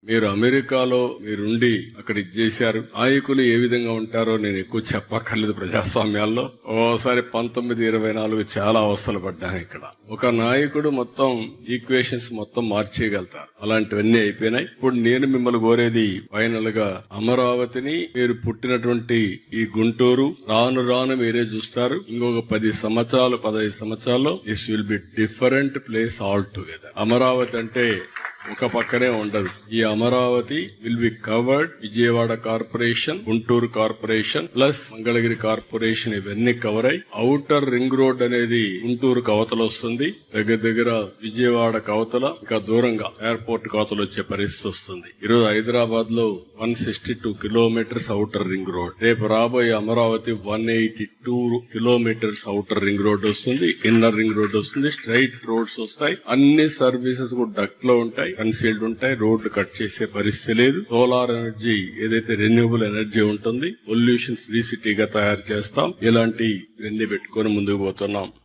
మీరు అమెరికాలో మీరుండి అక్కడ ఇది చేశారు. నాయకులు ఏ విధంగా ఉంటారో నేను ఎక్కువ చెప్పక్కర్లేదు. ప్రజాస్వామ్యాల్లో ఓసారి 1924 చాలా అవస్థలు పడ్డాను ఇక్కడ. ఒక నాయకుడు మొత్తం ఈక్వేషన్స్ మొత్తం మార్చేయగలుగుతారు. అలాంటివన్నీ అయిపోయినాయి. ఇప్పుడు నేను మిమ్మల్ని కోరేది ఫైనల్ గా అమరావతిని, మీరు పుట్టినటువంటి ఈ గుంటూరు రాను రాను మీరే చూస్తారు. ఇంకొక 10 సంవత్సరాలు 15 సంవత్సరాల్లో this will be different place all together. Amaravati అంటే ఒక పక్కనే ఉండదు. ఈ Amaravati will be covered. Vijayawada corporation, Guntur corporation plus Mangalagiri corporation ఇవన్నీ కవర్ అయి ఔటర్ రింగ్ రోడ్ అనేది గుంటూరు కవతల వస్తుంది. దగ్గర విజయవాడ కవతల ఇంకా దూరంగా ఎయిర్పోర్ట్ కవతల వచ్చే పరిస్థితి వస్తుంది. ఈరోజు హైదరాబాద్ లో 162 కిలోమీటర్స్ ఔటర్ రింగ్ రోడ్. రేపు రాబోయే Amaravati 182 kilometres outer ring road వస్తుంది. ఇన్నర్ రింగ్ రోడ్ వస్తుంది. స్ట్రైట్ రోడ్స్ వస్తాయి. అన్ని సర్వీసెస్ కూడా డక్ట్ లో ఉంటాయి, కన్సీల్డ్ ఉంటాయి. రోడ్లు కట్ చేసే పరిస్థితి లేదు. సోలార్ ఎనర్జీ ఏదైతే రెన్యూబుల్ ఎనర్జీ ఉంటుంది, పొల్యూషన్ ఫ్రీ సిటీగా తయారు చేస్తాం. ఇలాంటి ఇవన్నీ పెట్టుకుని ముందుకు పోతున్నాం.